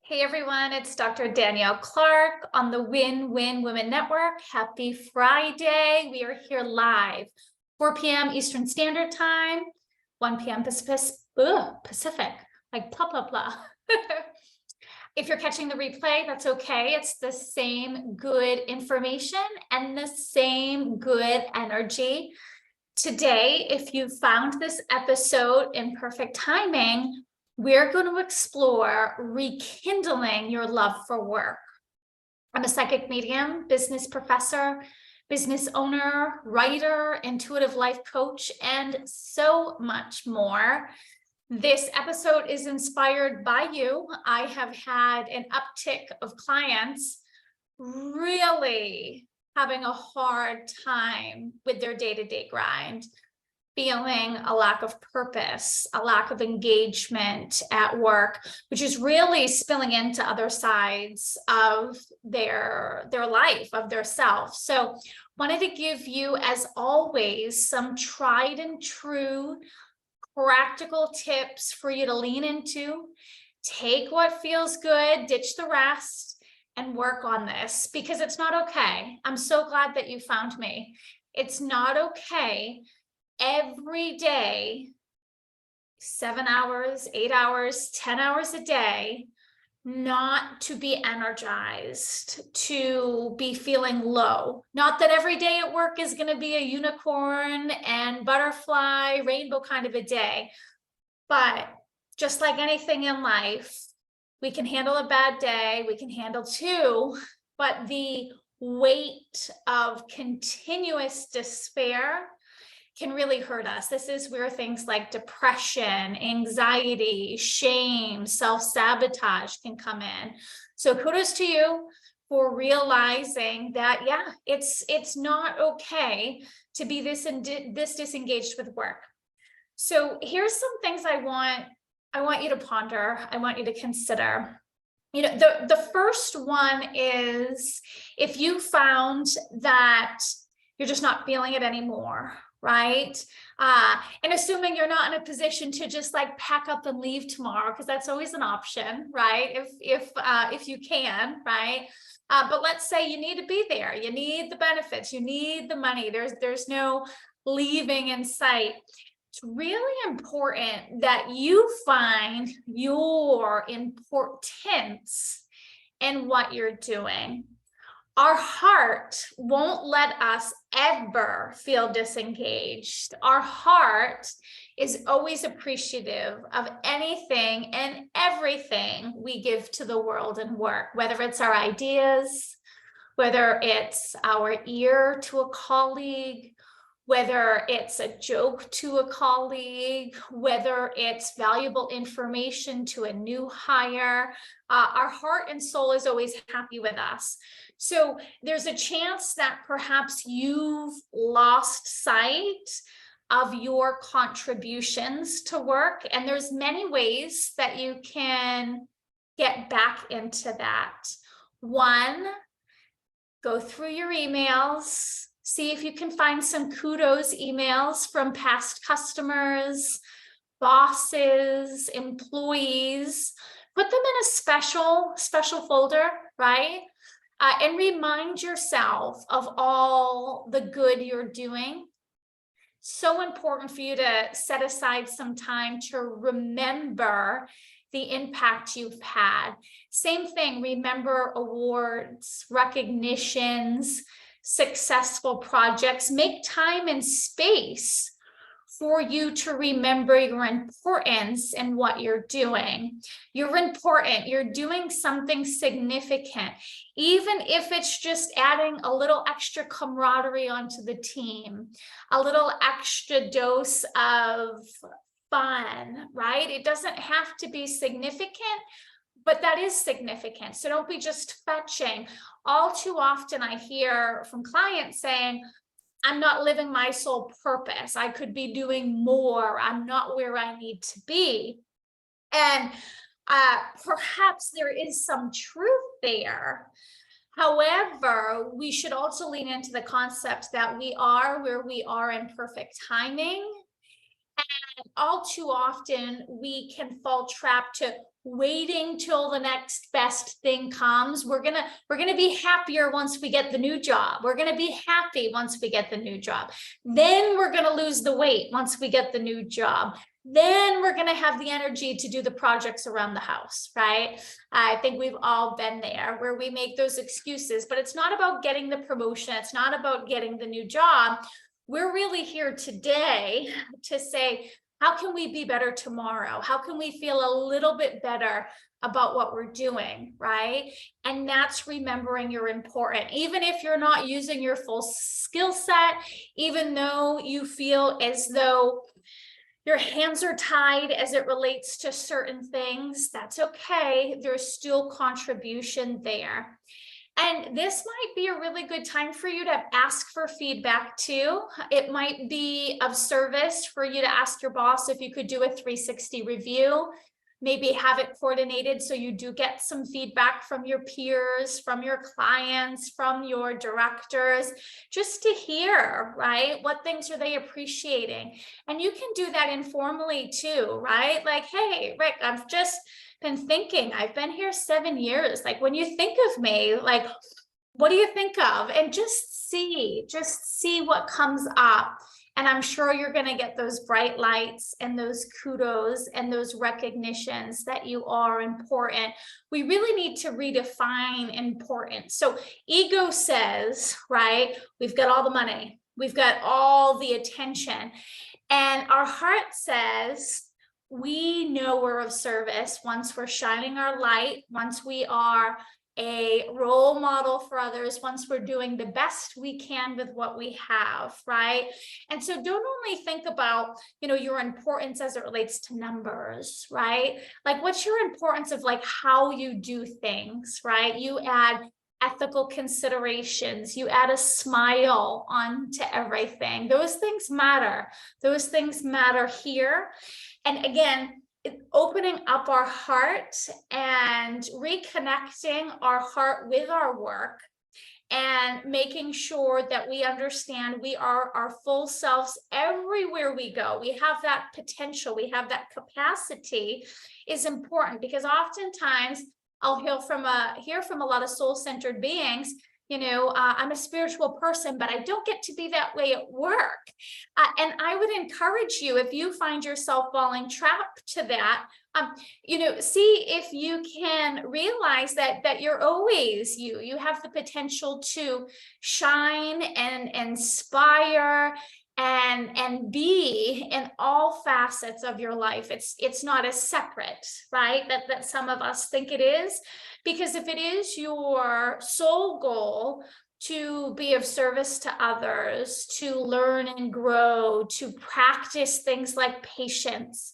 Hey everyone, it's Dr. Danielle Clark on the Win-Win Women Network. Happy Friday. We are here live, 4 p.m. Eastern Standard Time, 1 p.m. Pacific, like blah, blah, blah. If you're catching the replay, that's okay. It's the same good information and the same good energy. Today, if you found this episode in perfect timing, we're going to explore rekindling your love for work. I'm a psychic medium, business professor, business owner, writer, intuitive life coach, and so much more. This episode is inspired by you. I have had an uptick of clients really having a hard time with their day-to-day grind, feeling a lack of purpose, a lack of engagement at work, which is really spilling into other sides of their life, of their self. So wanted to give you, as always, some tried and true practical tips for you to lean into. Take what feels good, ditch the rest, and work on this, because it's not okay. I'm so glad that you found me. It's not okay every day, 7 hours, 8 hours, 10 hours a day, not to be energized, to be feeling low. Not that every day at work is going to be a unicorn and butterfly, rainbow kind of a day, but just like anything in life, we can handle a bad day, we can handle two, but the weight of continuous despair can really hurt us. This is where things like depression, anxiety, shame, self-sabotage can come in. So kudos to you for realizing that, yeah, it's not okay to be this disengaged with work. So here's some things I want you to ponder. I want you to consider. You know, the first one is, if you found that you're just not feeling it anymore, right? And assuming you're not in a position to just like pack up and leave tomorrow, because that's always an option, right? If you can, right? But let's say you need to be there, you need the benefits, you need the money. There's no leaving in sight. It's really important that you find your importance in what you're doing. Our heart won't let us ever feel disengaged. Our heart is always appreciative of anything and everything we give to the world and work, whether it's our ideas, whether it's our ear to a colleague, whether it's a joke to a colleague, whether it's valuable information to a new hire. Our heart and soul is always happy with us. So there's a chance that perhaps you've lost sight of your contributions to work. And there's many ways that you can get back into that. One, go through your emails. See if you can find some kudos emails from past customers, bosses, employees. Put them in a special folder, right? And remind yourself of all the good you're doing. So important for you to set aside some time to remember the impact you've had. Same thing, remember awards, recognitions, successful projects. Make time and space for you to remember your importance in what you're doing. You're important. You're doing something significant, even if it's just adding a little extra camaraderie onto the team, a little extra dose of fun, right? It doesn't have to be significant, but that is significant. So don't be just fetching. All too often I hear from clients saying, I'm not living my soul purpose. I could be doing more. I'm not where I need to be. And perhaps there is some truth there. However, we should also lean into the concept that we are where we are in perfect timing. all too often we can fall trap to waiting till the next best thing comes. We're gonna be happier once we get the new job. We're gonna be happy once we get the new job. Then we're gonna lose the weight once we get the new job. Then we're gonna have the energy to do the projects around the house, right? I think we've all been there where we make those excuses, but it's not about getting the promotion. It's not about getting the new job. We're really here today to say, how can we be better tomorrow? How can we feel a little bit better about what we're doing, right? And that's remembering you're important. Even if you're not using your full skill set, even though you feel as though your hands are tied as it relates to certain things, that's okay. There's still contribution there. And this might be a really good time for you to ask for feedback too. It might be of service for you to ask your boss if you could do a 360 review, maybe have it coordinated so you do get some feedback from your peers, from your clients, from your directors, just to hear, right? What things are they appreciating? And you can do that informally too, right? Like, hey, Rick, I've just been thinking, I've been here 7 years. Like, when you think of me, like, what do you think of? And just see what comes up. And I'm sure you're going to get those bright lights and those kudos and those recognitions that you are important. We really need to redefine importance. So ego says, right, we've got all the money, we've got all the attention. And our heart says, we know we're of service once we're shining our light, once we are a role model for others, once we're doing the best we can with what we have, right? And so don't only think about, your importance as it relates to numbers, right? Like, what's your importance of like how you do things, right? You add ethical considerations, you add a smile onto everything. Those things matter. Those things matter here. And again, opening up our heart and reconnecting our heart with our work and making sure that we understand we are our full selves everywhere we go. We have that potential, we have that capacity is important, because oftentimes I'll hear from a lot of soul-centered beings, I'm a spiritual person, but I don't get to be that way at work. And I would encourage you, if you find yourself falling trapped to that, see if you can realize that you're always you have the potential to shine and inspire and be in all facets of your life. It's not as separate, right? That some of us think it is, because if it is your sole goal to be of service to others, to learn and grow, to practice things like patience,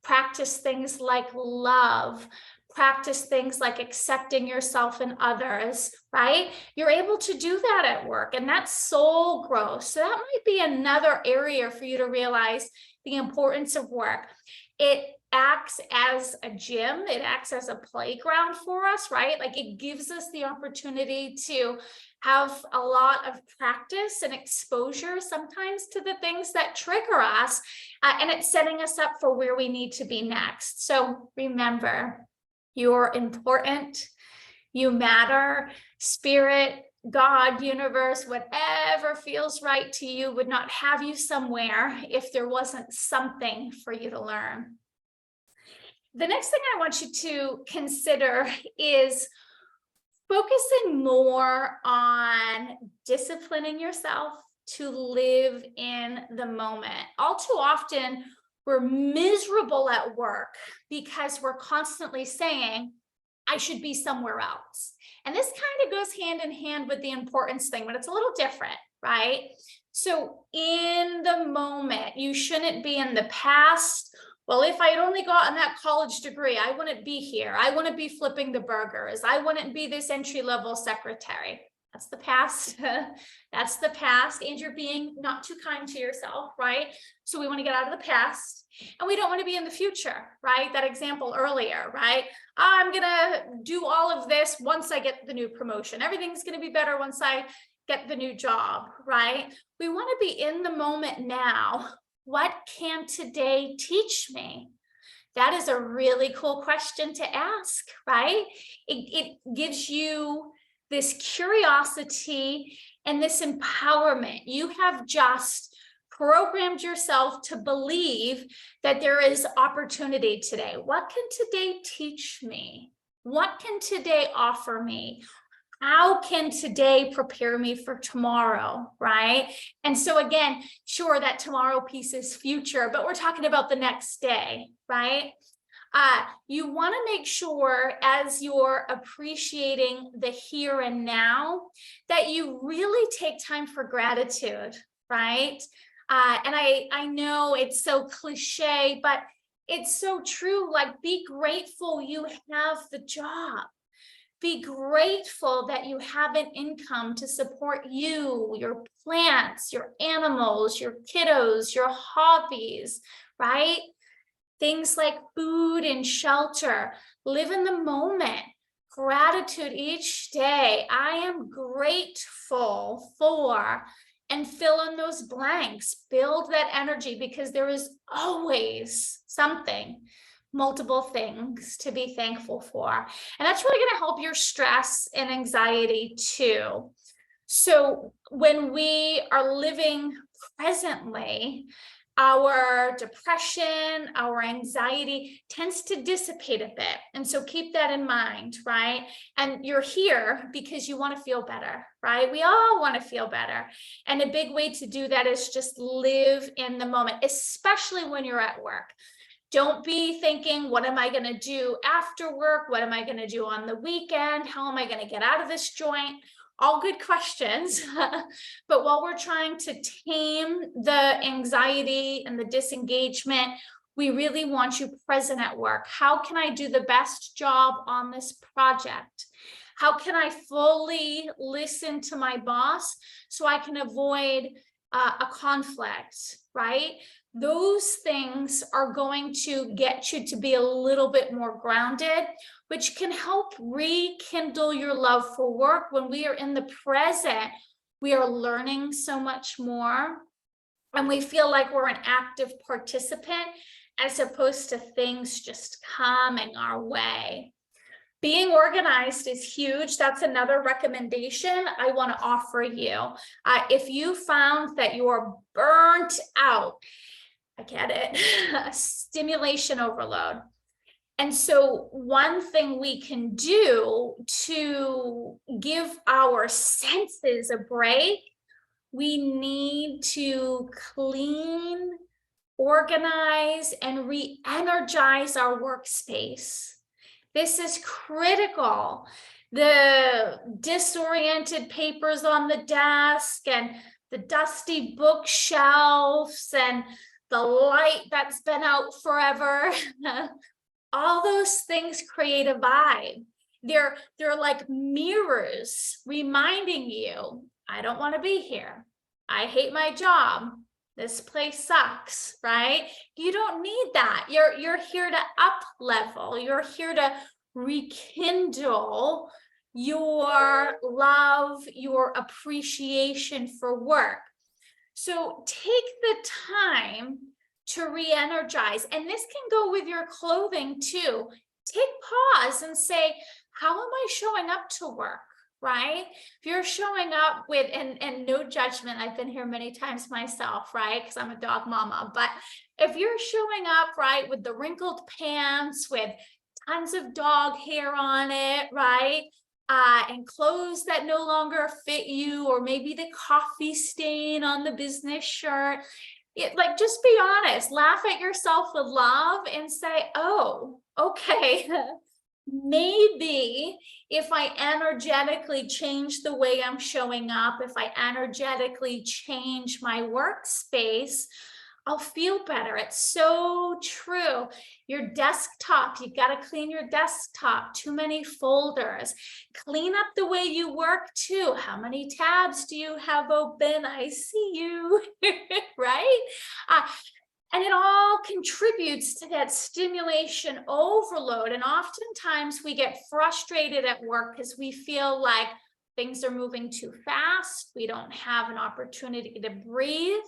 practice things like love, practice things like accepting yourself and others, right? You're able to do that at work, and that's soul growth. So that might be another area for you to realize the importance of work. It acts as a gym, it acts as a playground for us, right? Like, it gives us the opportunity to have a lot of practice and exposure sometimes to the things that trigger us, and it's setting us up for where we need to be next. So remember, you're important, you matter. Spirit, God, universe, whatever feels right to you would not have you somewhere if there wasn't something for you to learn. The next thing I want you to consider is focusing more on disciplining yourself to live in the moment. All too often, we're miserable at work because we're constantly saying, I should be somewhere else. And this kind of goes hand in hand with the importance thing, but it's a little different, right? So in the moment, you shouldn't be in the past. Well, if I had only gotten that college degree, I wouldn't be here. I wouldn't be flipping the burgers. I wouldn't be this entry-level secretary. That's the past. That's the past. And you're being not too kind to yourself, right? So we want to get out of the past, and we don't want to be in the future, right? That example earlier, right? I'm going to do all of this once I get the new promotion. Everything's going to be better once I get the new job, right? We want to be in the moment now, What can today teach me? That is a really cool question to ask, right? It gives you this curiosity and this empowerment. You have just programmed yourself to believe that there is opportunity today. What can today teach me? What can today offer me? How can today prepare me for tomorrow, right? And so again, sure, that tomorrow piece is future, but we're talking about the next day, right? You want to make sure as you're appreciating the here and now that you really take time for gratitude, right? And I know it's so cliche, but it's so true. Like, be grateful you have the job. Be grateful that you have an income to support you, your plants, your animals, your kiddos, your hobbies, right? Things like food and shelter. Live in the moment. Gratitude each day. I am grateful for, and fill in those blanks. Build that energy, because there is always something, multiple things to be thankful for. And that's really going to help your stress and anxiety too. So when we are living presently, our depression, our anxiety tends to dissipate a bit. And so keep that in mind, right? And you're here because you want to feel better, right? We all want to feel better. And a big way to do that is just live in the moment, especially when you're at work. Don't be thinking, what am I going to do after work? What am I going to do on the weekend? How am I going to get out of this joint? All good questions. But while we're trying to tame the anxiety and the disengagement, we really want you present at work. How can I do the best job on this project? How can I fully listen to my boss so I can avoid a conflict, right? Those things are going to get you to be a little bit more grounded, which can help rekindle your love for work. When we are in the present, we are learning so much more, and we feel like we're an active participant as opposed to things just coming our way. Being organized is huge. That's another recommendation I want to offer you. If you found that you're burnt out, I get it, stimulation overload. And so one thing we can do to give our senses a break, we need to clean, organize, and re-energize our workspace. This is critical. The disoriented papers on the desk and the dusty bookshelves and the light that's been out forever, all those things create a vibe. They're like mirrors reminding you, I don't want to be here. I hate my job. This place sucks, right? You don't need that. You're here to up level. You're here to rekindle your love, your appreciation for work. So take the time to re-energize. And this can go with your clothing too. Take pause and say, how am I showing up to work? Right? If you're showing up with, and no judgment, I've been here many times myself, right? Because I'm a dog mama. But if you're showing up, right, with the wrinkled pants, with tons of dog hair on it, right? And clothes that no longer fit you, or maybe the coffee stain on the business shirt, like, just be honest, laugh at yourself with love and say, oh, okay. Maybe if I energetically change the way I'm showing up, if I energetically change my workspace, I'll feel better. It's so true. Your desktop, you got to clean your desktop. Too many folders. Clean up the way you work too. How many tabs do you have open? I see you, right? And it all contributes to that stimulation overload. And oftentimes we get frustrated at work because we feel like things are moving too fast. We don't have an opportunity to breathe.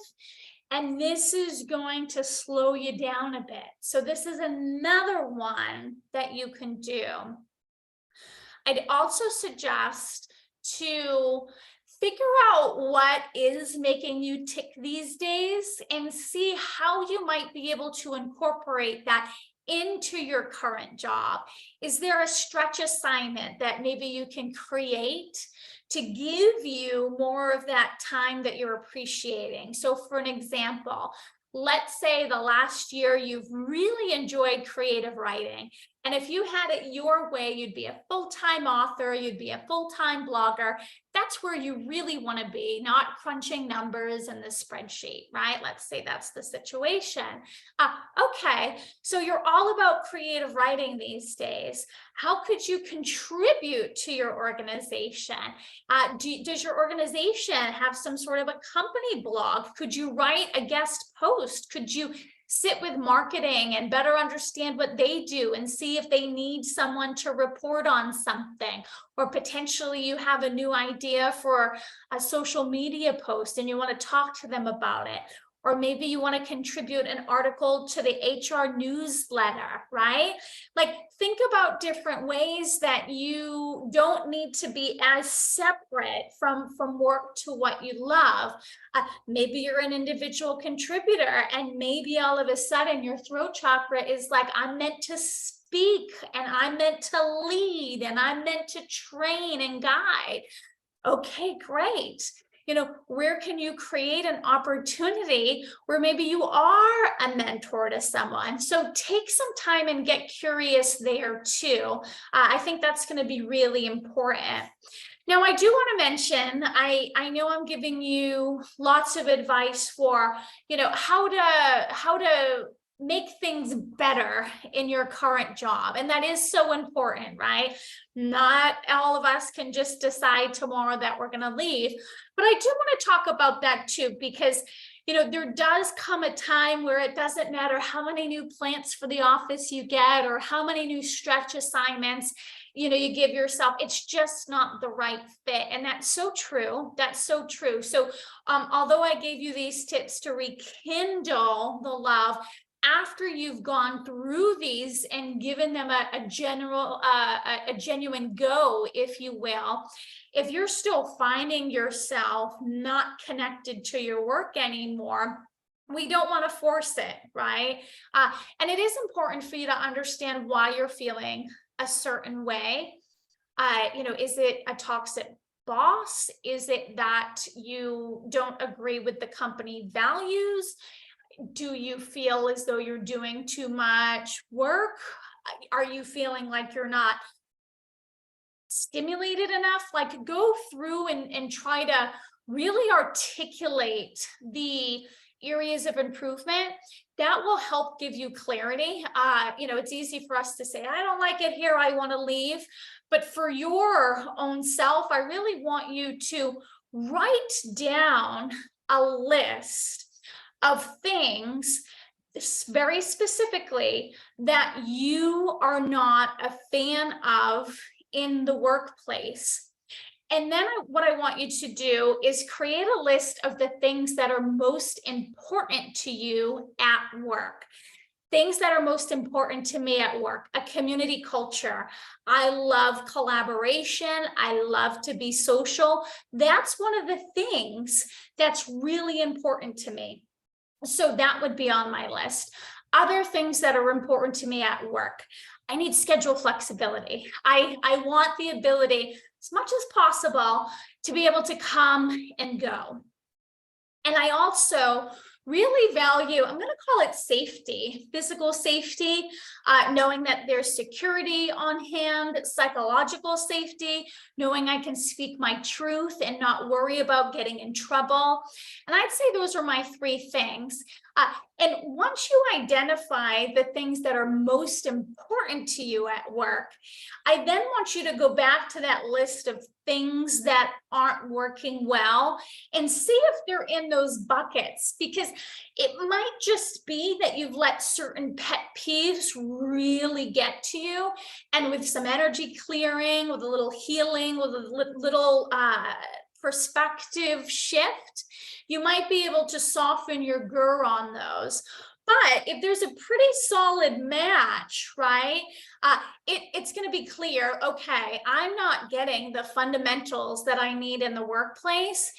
And this is going to slow you down a bit. So this is another one that you can do. I'd also suggest to figure out what is making you tick these days and see how you might be able to incorporate that into your current job. Is there a stretch assignment that maybe you can create to give you more of that time that you're appreciating? So for an example, let's say the last year you've really enjoyed creative writing. And if you had it your way, you'd be a full-time author, you'd be a full-time blogger. That's where you really want to be, not crunching numbers in the spreadsheet, right? Let's say that's the situation. Okay, so you're all about creative writing these days. How could you contribute to your organization? Does your organization have some sort of a company blog? Could you write a guest post? Could you sit with marketing and better understand what they do and see if they need someone to report on something? Or potentially you have a new idea for a social media post and you want to talk to them about it. Or maybe you want to contribute an article to the HR newsletter, right? Like, think about different ways that you don't need to be as separate from work to what you love. Maybe you're an individual contributor and maybe all of a sudden your throat chakra is like, I'm meant to speak and I'm meant to lead and I'm meant to train and guide. Okay, great. Where can you create an opportunity where maybe you are a mentor to someone? So take some time and get curious there too. I think that's going to be really important. Now, I do want to mention, I know I'm giving you lots of advice for, how to make things better in your current job. And that is so important, right? Not all of us can just decide tomorrow that we're going to leave. But I do want to talk about that too, because there does come a time where it doesn't matter how many new plants for the office you get or how many new stretch assignments you give yourself. It's just not the right fit. And that's so true. That's so true. So although I gave you these tips to rekindle the love, after you've gone through these and given them a genuine go, if you will, if you're still finding yourself not connected to your work anymore, we don't want to force it, right? And it is important for you to understand why you're feeling a certain way. Is it a toxic boss? Is it that you don't agree with the company values? Do you feel as though you're doing too much work? Are you feeling like you're not stimulated enough? Like, go through and try to really articulate the areas of improvement. That will help give you clarity. It's easy for us to say, I don't like it here, I want to leave. But for your own self, I really want you to write down a list of things very specifically that you are not a fan of in the workplace. And then what I want you to do is create a list of the things that are most important to you at work. Things that are most important to me at work: a community culture. I love collaboration. I love to be social. That's one of the things that's really important to me. So that would be on my list. Other things that are important to me at work: I need schedule flexibility. I want the ability, as much as possible, to be able to come and go. And I also really value, I'm going to call it safety, physical safety, knowing that there's security on hand, psychological safety, knowing I can speak my truth and not worry about getting in trouble. And I'd say those are my three things. And once you identify the things that are most important to you at work, I then want you to go back to that list of things that aren't working well and see if they're in those buckets, because it might just be that you've let certain pet peeves really get to you. And with some energy clearing, with a little healing, with a little perspective shift, you might be able to soften your grr on those. But if there's a pretty solid match, right, it's going to be clear, okay, I'm not getting the fundamentals that I need in the workplace,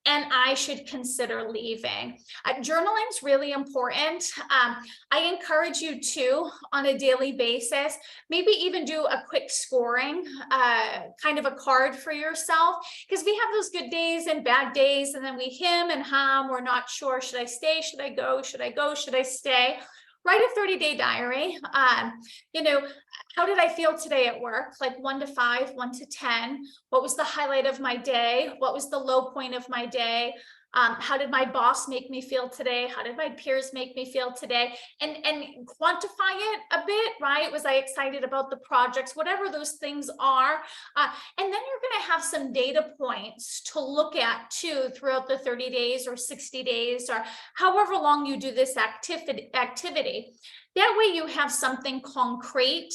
and I should consider leaving. Journaling is really important. I encourage you to, on a daily basis, maybe even do a quick scoring, kind of a card for yourself, because we have those good days and bad days, and then we hem and hum, we're not sure, should I stay, should I go, should I go, should I stay? Write a 30-day diary. How did I feel today at work? Like 1 to 5, 1 to 10. What was the highlight of my day? What was the low point of my day? How did my boss make me feel today? How did my peers make me feel today? And quantify it a bit, right? Was I excited about the projects? Whatever those things are. And then you're going to have some data points to look at too throughout the 30 days or 60 days or however long you do this activity. That way you have something concrete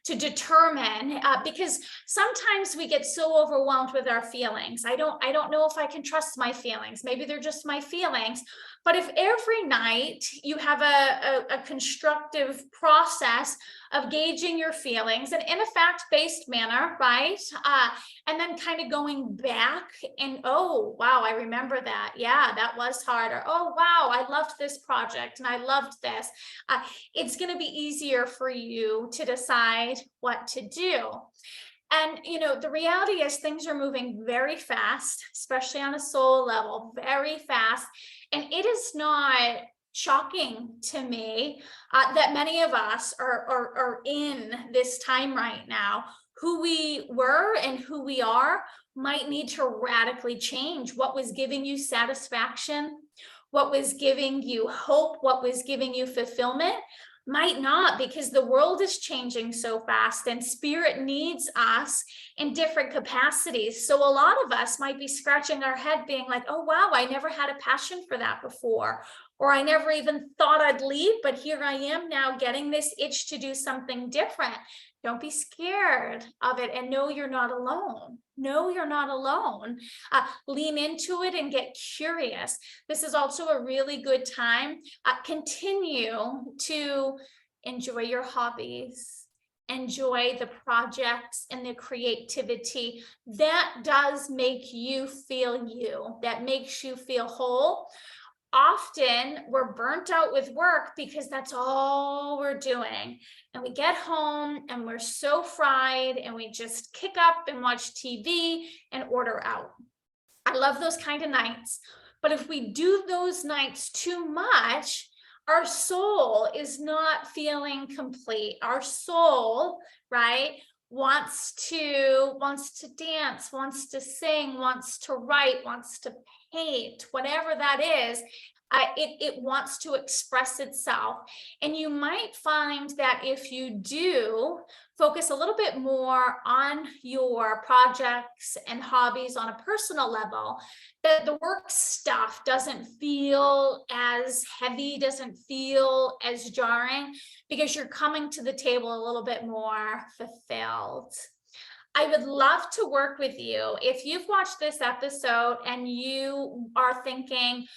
to determine, because sometimes we get so overwhelmed with our feelings. I don't know if I can trust my feelings. Maybe they're just my feelings. But if every night you have a constructive process of gauging your feelings and in a fact-based manner, right? And then kind of going back and, oh, wow, I remember that. Yeah, that was hard. Or, oh, wow, I loved this project and I loved this. It's going to be easier for you to decide what to do. And, the reality is things are moving very fast, especially on a soul level, very fast. And it is not shocking to me that many of us are in this time right now. Who we were and who we are might need to radically change. What was giving you satisfaction, what was giving you hope, what was giving you fulfillment might not, because the world is changing so fast and spirit needs us in different capacities. So a lot of us might be scratching our head being like, oh, wow, I never had a passion for that before. Or I never even thought I'd leave, but here I am now getting this itch to do something different. Don't be scared of it and know you're not alone. No, you're not alone. Lean into it and get curious. This is also a really good time. Continue to enjoy your hobbies, enjoy the projects and the creativity. That does make you feel you. That makes you feel whole. Often we're burnt out with work because that's all we're doing. And we get home and we're so fried and we just kick up and watch TV and order out. I love those kind of nights. But if we do those nights too much, our soul is not feeling complete. Our soul, right, wants to dance, wants to sing, wants to write, wants to paint, whatever that is. It wants to express itself. And you might find that if you do focus a little bit more on your projects and hobbies on a personal level, that the work stuff doesn't feel as heavy, doesn't feel as jarring, because you're coming to the table a little bit more fulfilled. I would love to work with you. If you've watched this episode and you are thinking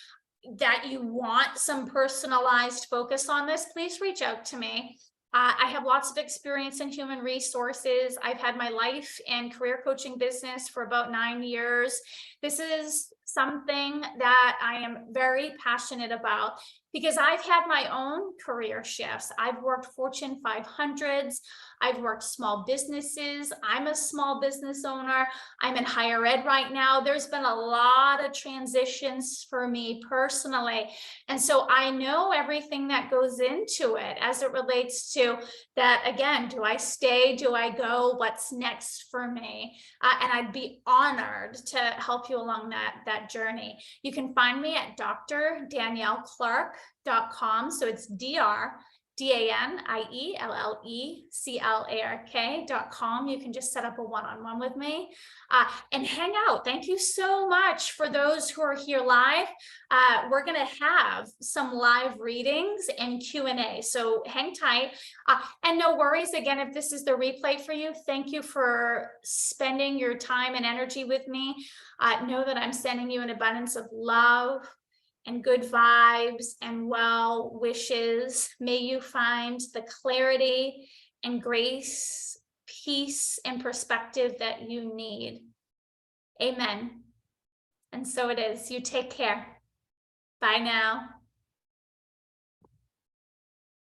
that you want some personalized focus on this, please reach out to me. I have lots of experience in human resources. I've had my life and career coaching business for about 9 years. This is something that I am very passionate about because I've had my own career shifts. I've worked Fortune 500s. I've worked small businesses. I'm a small business owner. I'm in higher ed right now. There's been a lot of transitions for me personally. And so I know everything that goes into it as it relates to that. Again, do I stay? Do I go? What's next for me? And I'd be honored to help you along that journey. You can find me at drdanielleclark.com. So it's DanielleClark.com. You can just set up a one-on-one with me and hang out. Thank you so much for those who are here live. We're going to have some live readings and Q&A, so hang tight. And no worries, again, if this is the replay for you, thank you for spending your time and energy with me. Know that I'm sending you an abundance of love and good vibes and well wishes. May you find the clarity and grace, peace, and perspective that you need. Amen. And so it is. You take care. Bye now.